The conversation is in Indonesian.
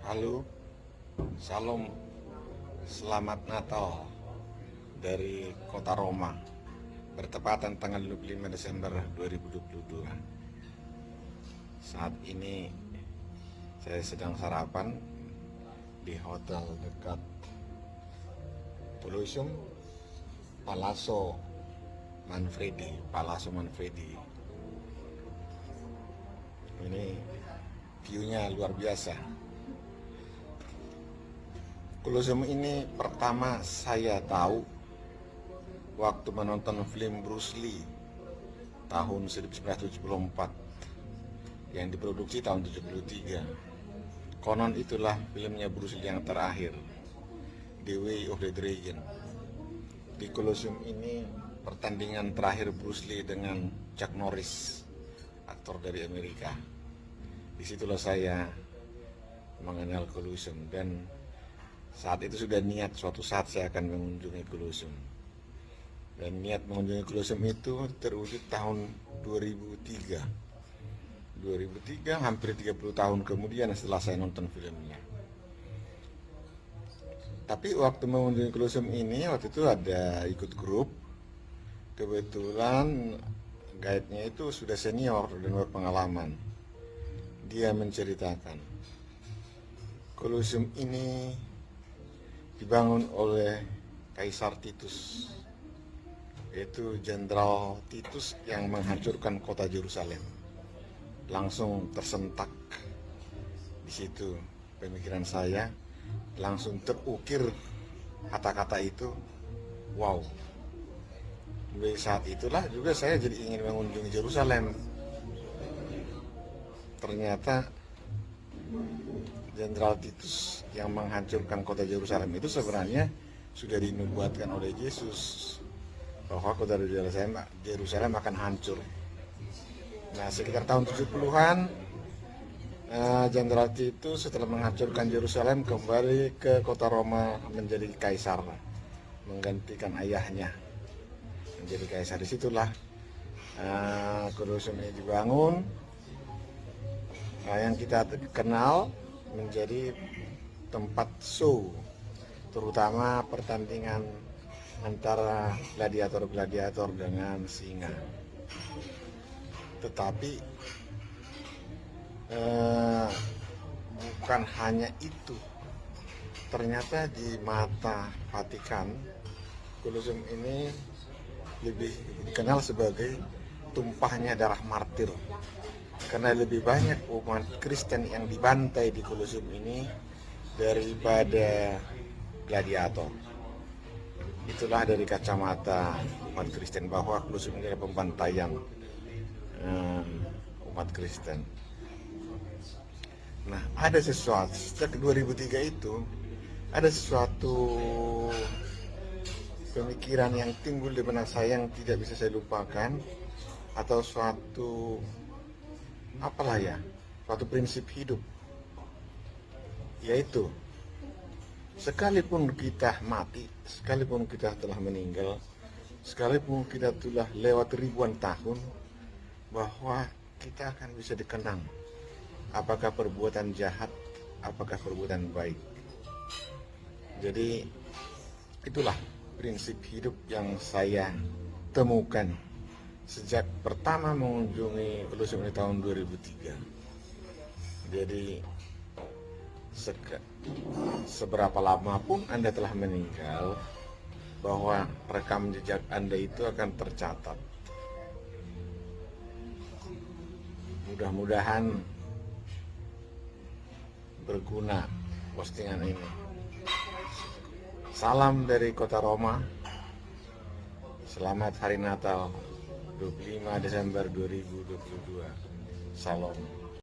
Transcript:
Halo, salam, selamat Natal dari kota Roma. Bertepatan tanggal 25 Desember 2022. Saat ini saya sedang sarapan di hotel dekat Colosseum Palazzo Manfredi. Ini view-nya luar biasa. Colosseum ini pertama saya tahu waktu menonton film Bruce Lee tahun 1974 yang diproduksi tahun 73. Konon itulah filmnya Bruce Lee yang terakhir, The Way of the Dragon. Di Colosseum ini pertandingan terakhir Bruce Lee dengan Chuck Norris, aktor dari Amerika. Disitulah saya mengenal Colosseum, dan saat itu sudah niat suatu saat saya akan mengunjungi Colosseum. Dan niat mengunjungi Colosseum itu terwujud tahun 2003. Hampir 30 tahun kemudian setelah saya nonton filmnya. Tapi waktu mengunjungi Colosseum ini, waktu itu ada ikut grup. Kebetulan guide-nya itu sudah senior dan berpengalaman. Dia menceritakan Colosseum ini dibangun oleh Kaisar Titus, yaitu Jenderal Titus yang menghancurkan kota Yerusalem. Langsung tersentak di situ pemikiran saya, langsung terukir kata-kata itu. Wow. Dari saat itulah juga saya jadi ingin mengunjungi Yerusalem. Ternyata Jenderal Titus yang menghancurkan kota Yerusalem itu sebenarnya sudah dinubuatkan oleh Yesus bahwa kota Yerusalem akan hancur. Nah, sekitar tahun 70-an Jenderal Titus setelah menghancurkan Yerusalem kembali ke kota Roma menjadi kaisar, menggantikan ayahnya menjadi kaisar. Disitulah Colosseum ini dibangun. Yang kita kenal menjadi tempat show, terutama pertandingan antara gladiator-gladiator dengan singa. Tetapi bukan hanya itu, ternyata di mata Vatikan Colosseum ini lebih dikenal sebagai tumpahnya darah martir, karena lebih banyak umat Kristen yang dibantai di Colosseum ini daripada gladiator. Itulah dari kacamata umat Kristen bahwa Colosseum ini adalah pembantaian umat Kristen. Nah, ada sesuatu sejak 2003 itu, ada sesuatu pemikiran yang timbul di benak saya yang tidak bisa saya lupakan, atau suatu prinsip hidup, yaitu sekalipun kita mati, sekalipun kita telah meninggal, sekalipun kita telah lewat ribuan tahun, bahwa kita akan bisa dikenang apakah perbuatan jahat, apakah perbuatan baik. Jadi itulah prinsip hidup yang saya temukan sejak pertama mengunjungi Colosseum di tahun 2003. Jadi seberapa lama pun Anda telah meninggal, bahwa rekam jejak Anda itu akan tercatat. Mudah-mudahan berguna postingan ini. Salam dari kota Roma. Selamat Hari Natal 25 Desember 2022. Salam.